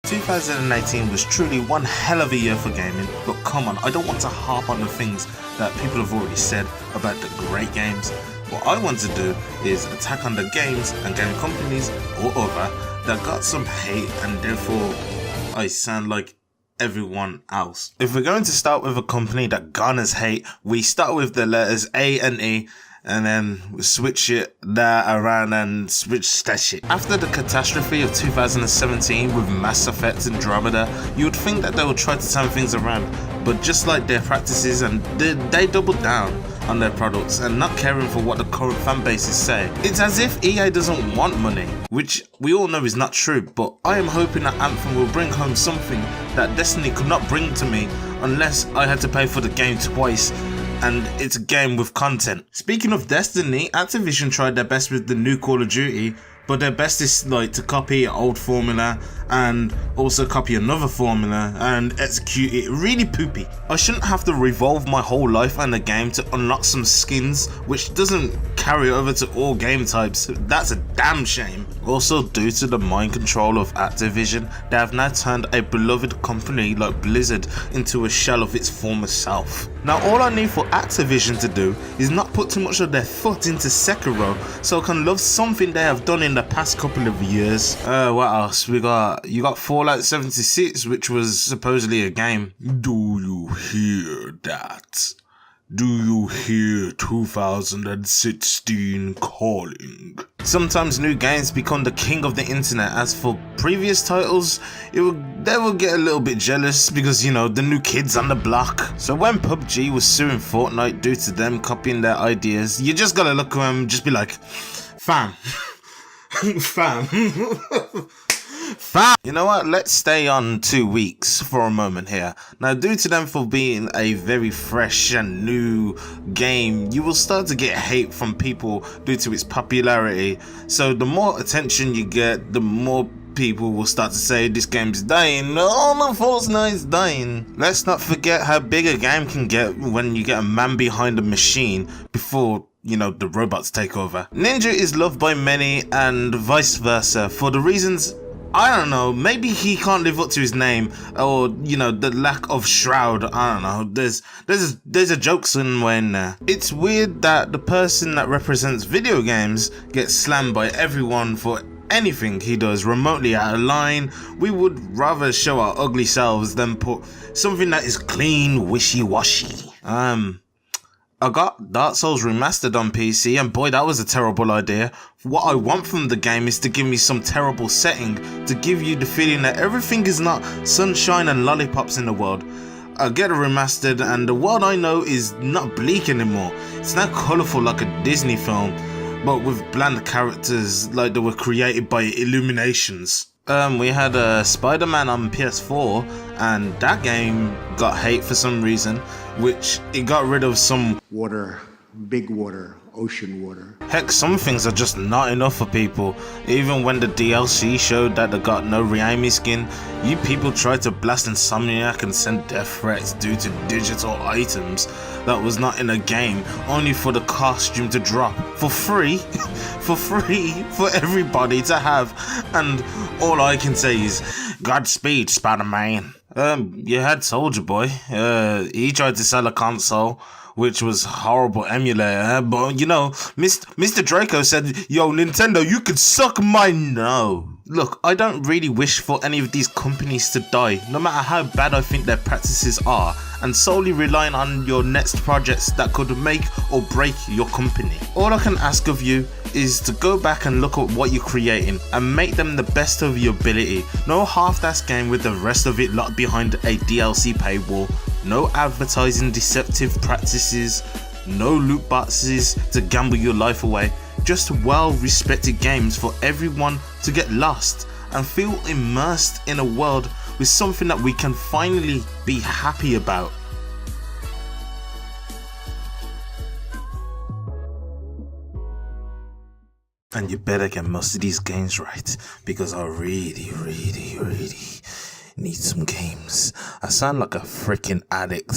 2018 was truly one hell of a year for gaming, but come on, I don't want to harp on the things that people have already said about the great games. What I want to do is attack on the games and game companies or other that got some hate and therefore I sound like everyone else. If we're going to start with a company that garners hate, we start with the letters A and E, and then we switch it there around and switch that shit. After the catastrophe of 2017 with Mass Effect Andromeda, you would think that they would try to turn things around, but just like their practices, and they doubled down on their products and not caring for what the current fan bases say. It's as if EA doesn't want money, which we all know is not true, but I am hoping that Anthem will bring home something that Destiny could not bring to me unless I had to pay for the game twice, and it's a game with content. Speaking of Destiny, Activision tried their best with the new Call of Duty, but their best is like to copy an old formula and also copy another formula and execute it really poopy. I shouldn't have to revolve my whole life on the game to unlock some skins, which doesn't carry over to all game types. That's a damn shame. Also, due to the mind control of Activision, they have now turned a beloved company like Blizzard into a shell of its former self. Now all I need for Activision to do is not put too much of their foot into Sekiro so I can love something they have done in the past couple of years. What else? You got Fallout 76, which was supposedly a game. Do you hear that? Do you hear 2016 calling? Sometimes new games become the king of the internet. As for previous titles, they will get a little bit jealous because, you know, the new kids on the block. So when PUBG was suing Fortnite due to them copying their ideas, you just gotta look at them and just be like, fam. Fam. You know what, let's stay on 2 weeks for a moment here. Now, due to them for being a very fresh and new game, you will start to get hate from people due to its popularity. So the more attention you get, the more people will start to say this game's dying. Oh, the Fortnite's dying. Let's not forget how big a game can get when you get a man behind a machine before, you know, the robots take over. Ninja is loved by many and vice versa for the reasons, I don't know, maybe he can't live up to his name, or, you know, the lack of Shroud. I don't know, there's a joke somewhere in there. It's weird that the person that represents video games gets slammed by everyone for anything he does remotely out of line. We would rather show our ugly selves than put something that is clean wishy-washy. I got Dark Souls Remastered on PC, and boy, that was a terrible idea. What I want from the game is to give me some terrible setting, to give you the feeling that everything is not sunshine and lollipops in the world. I get a remastered, and the world I know is not bleak anymore. It's now colourful like a Disney film, but with bland characters like they were created by Illuminations. We had Spider-Man on PS4, and that game got hate for some reason, which it got rid of some water, big water, ocean water. Heck, some things are just not enough for people. Even when the DLC showed that they got no Raimi skin, you people tried to blast Insomniac and send death threats due to digital items that was not in a game, only for the costume to drop for free, for everybody to have. And all I can say is, Godspeed, Spider-Man. You had Soulja Boy. He tried to sell a console, which was horrible emulator, but you know, Mr. Draco said, yo, Nintendo, you could suck my no. Look, I don't really wish for any of these companies to die, no matter how bad I think their practices are, and solely relying on your next projects that could make or break your company. All I can ask of you is to go back and look at what you're creating and make them the best of your ability. No half-ass game with the rest of it locked behind a DLC paywall. No advertising deceptive practices, no loot boxes to gamble your life away, just well-respected games for everyone to get lost and feel immersed in a world with something that we can finally be happy about. And you better get most of these games right, because I really need some games. I sound like a freaking addict.